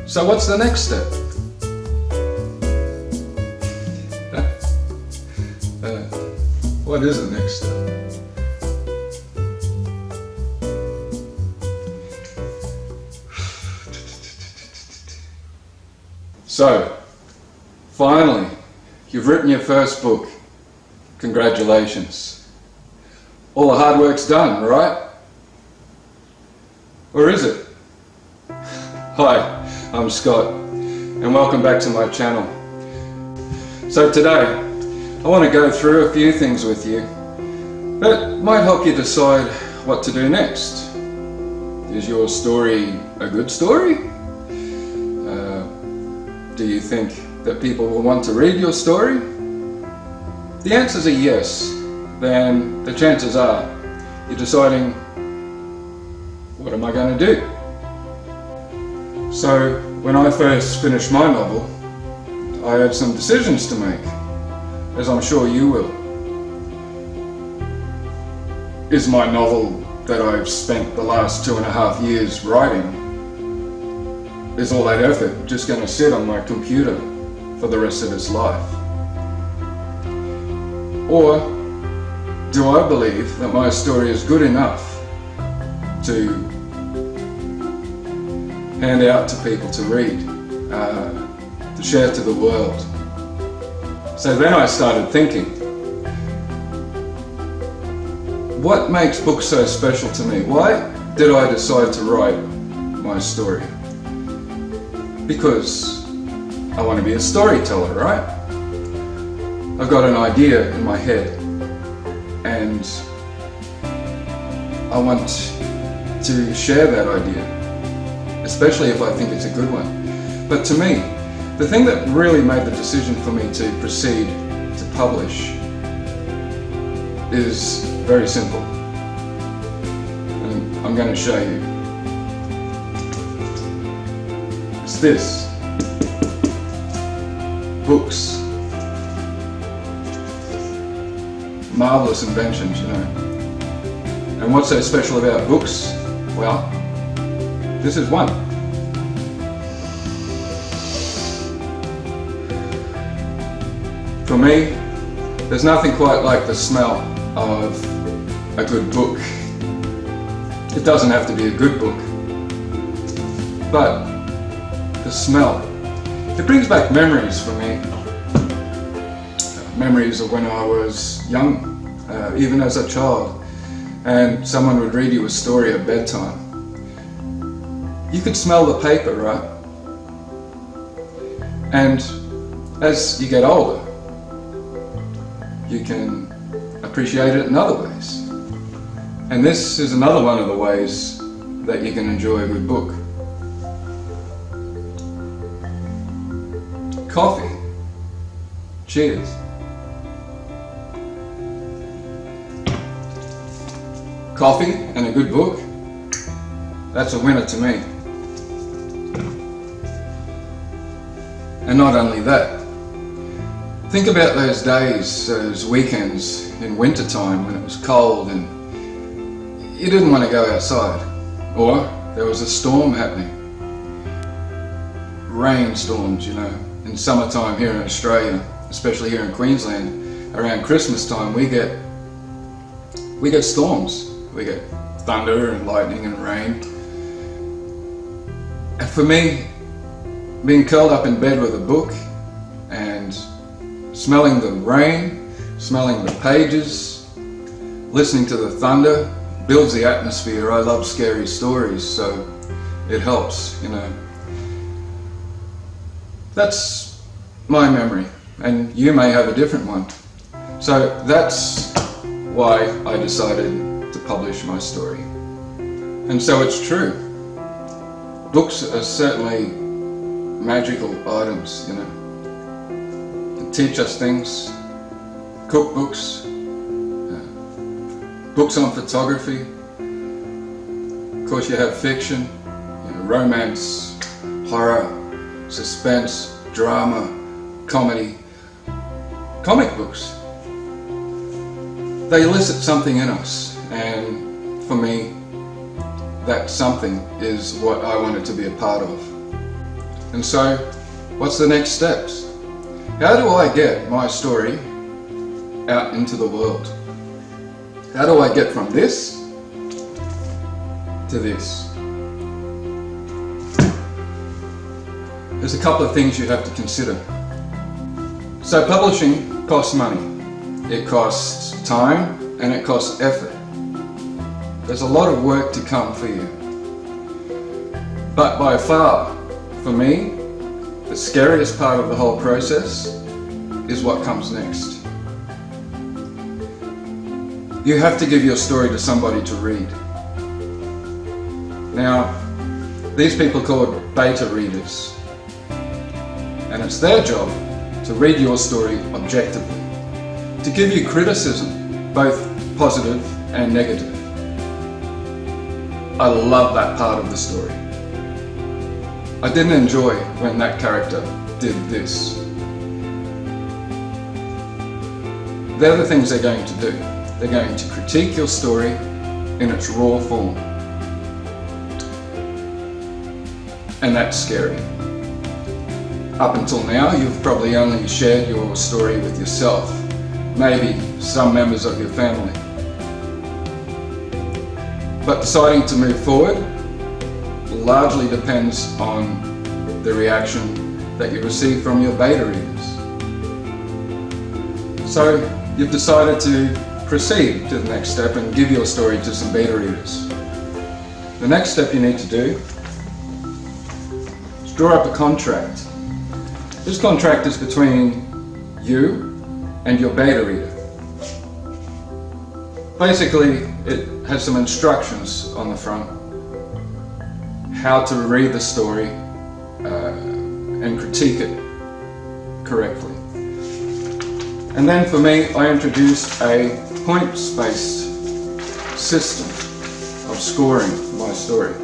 So what's the next step? What is the next step? So, finally, you've written your first book. Congratulations. All the hard work's done, right? Or is it? Hi, I'm Scott, and welcome back to my channel. So today, I want to go through a few things with you that might help you decide what to do next. Is your story a good story? Do you think that people will want to read your story? The answers are yes. Then the chances are you're deciding, what am I going to do? So when I first finished my novel, I had some decisions to make, as I'm sure you will. Is my novel that I've spent the last 2.5 years writing, is all that effort just going to sit on my computer for the rest of its life? Or do I believe that my story is good enough to hand out to people to read, to share to the world? So then I started thinking, what makes books so special to me? Why did I decide to write my story? Because I want to be a storyteller, right? I've got an idea in my head and I want to share that idea, especially if I think it's a good one. But to me, the thing that really made the decision for me to proceed to publish is very simple, and I'm going to show you. It's this. Books. Marvelous inventions, you know. And what's so special about books? Well, this is one. For me, there's nothing quite like the smell of a good book. It doesn't have to be a good book, but the smell, it brings back memories for me. Memories of when I was young, even as a child, and someone would read you a story at bedtime. You could smell the paper, right? And as you get older, you can appreciate it in other ways. And this is another one of the ways that you can enjoy a good book. Coffee. Cheers. Coffee and a good book, that's a winner to me. And not only that, think about those days, those weekends in wintertime when it was cold and you didn't want to go outside, or there was a storm happening. Rainstorms, you know. In summertime here in Australia, especially here in Queensland, around Christmas time we get storms. We get thunder and lightning and rain. And for me, being curled up in bed with a book and smelling the rain, smelling the pages, listening to the thunder, builds the atmosphere. I love scary stories, so it helps, you know. That's my memory, and you may have a different one. So that's why I decided to publish my story. And so it's true. Books are certainly magical items, you know. They teach us things. Cookbooks, books on photography. Of course you have fiction, you know, romance, horror, suspense, drama, comedy. Comic books. They elicit something in us, and for me, that something is what I wanted to be a part of. And so, what's the next steps? How do I get my story out into the world? How do I get from this to this? There's a couple of things you have to consider. So publishing costs money. It costs time and it costs effort. There's a lot of work to come for you. But by far, for me, the scariest part of the whole process is what comes next. You have to give your story to somebody to read. Now, these people are called beta readers, and it's their job to read your story objectively, to give you criticism, both positive and negative. I love that part of the story. I didn't enjoy when that character did this. They're the things they're going to do. They're going to critique your story in its raw form. And that's scary. Up until now, you've probably only shared your story with yourself, maybe some members of your family. But deciding to move forward largely depends on the reaction that you receive from your beta readers. So you've decided to proceed to the next step and give your story to some beta readers. The next step you need to do is draw up a contract. This contract is between you and your beta reader. Basically, it has some instructions on the front, how to read the story and critique it correctly. And then for me, I introduced a points-based system of scoring my story.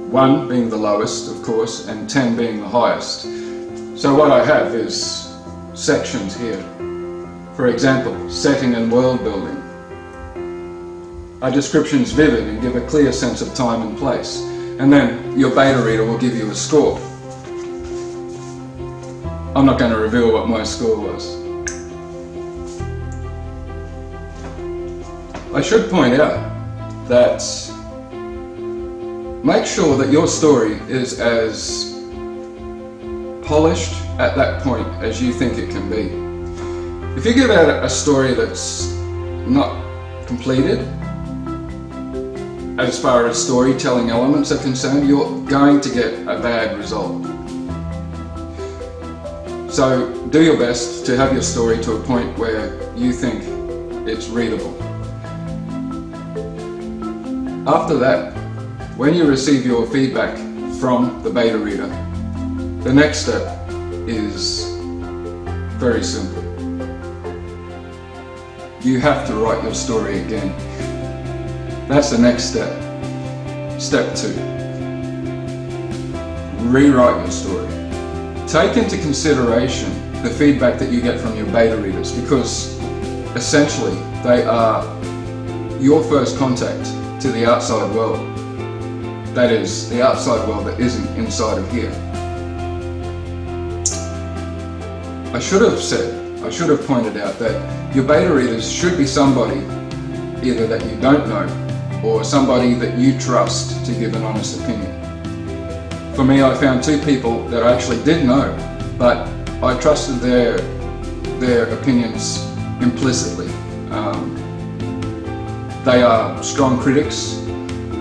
1 being the lowest, of course, and 10 being the highest. So what I have is sections here. For example, setting and world building. Our descriptions vivid and give a clear sense of time and place. And then your beta reader will give you a score. I'm not going to reveal what my score was. I should point out that make sure that your story is as polished at that point as you think it can be. If you give out a story that's not completed, as far as storytelling elements are concerned, you're going to get a bad result. So do your best to have your story to a point where you think it's readable. After that, when you receive your feedback from the beta reader, the next step is very simple. You have to write your story again. That's the next step. Step 2. Rewrite your story. Take into consideration the feedback that you get from your beta readers, because essentially they are your first contact to the outside world. That is, the outside world that isn't inside of here. I should have pointed out that your beta readers should be somebody either that you don't know or somebody that you trust to give an honest opinion. For me, I found 2 people that I actually did know, but I trusted their opinions implicitly. They are strong critics,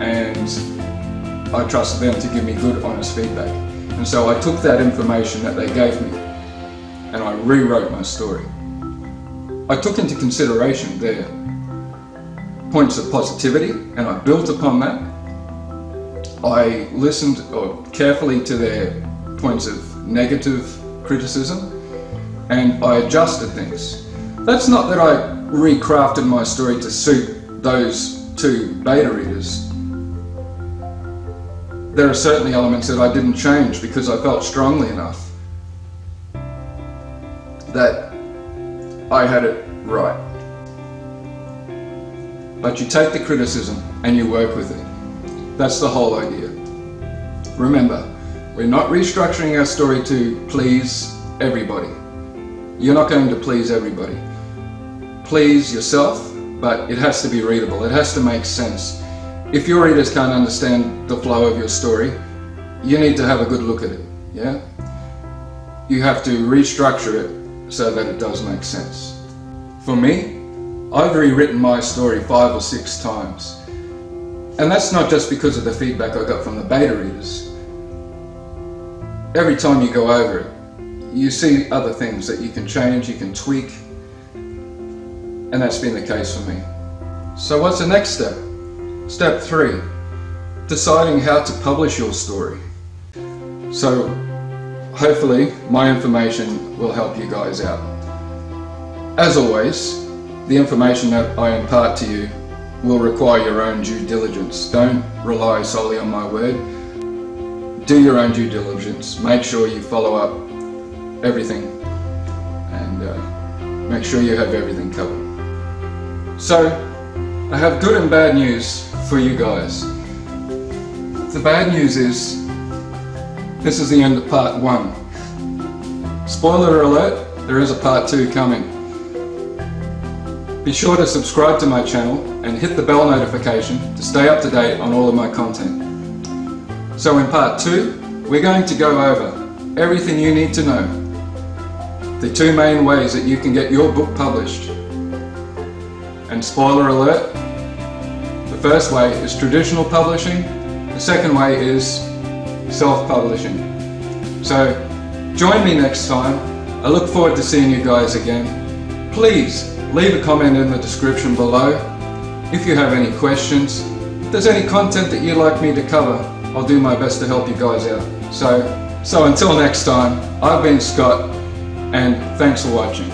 and I trusted them to give me good, honest feedback. And so I took that information that they gave me and I rewrote my story. I took into consideration their points of positivity and I built upon that. I listened carefully to their points of negative criticism and I adjusted things. That's not that I recrafted my story to suit those 2 beta readers. There are certainly elements that I didn't change because I felt strongly enough that I had it right. But you take the criticism and you work with it. That's the whole idea. Remember, we're not restructuring our story to please everybody. You're not going to please everybody. Please yourself, but it has to be readable. It has to make sense. If your readers can't understand the flow of your story, you need to have a good look at it, yeah? You have to restructure it so that it does make sense. For me, I've rewritten my story 5 or 6 times. And that's not just because of the feedback I got from the beta readers. Every time you go over it, you see other things that you can change, you can tweak, and that's been the case for me. So what's the next step? Step 3, deciding how to publish your story. So hopefully my information will help you guys out. As always, the information that I impart to you will require your own due diligence. Don't rely solely on my word. Do your own due diligence. Make sure you follow up everything and make sure you have everything covered. So, I have good and bad news for you guys. The bad news is, this is the end of part 1. Spoiler alert, there is a part 2 coming. Be sure to subscribe to my channel and hit the bell notification to stay up to date on all of my content. So in part 2, we're going to go over everything you need to know. The 2 main ways that you can get your book published. And spoiler alert, the first way is traditional publishing, the second way is self-publishing. So join me next time. I look forward to seeing you guys again. Please leave a comment in the description below if you have any questions. If there's any content that you'd like me to cover, I'll do my best to help you guys out. So until next time, I've been Scott, and thanks for watching.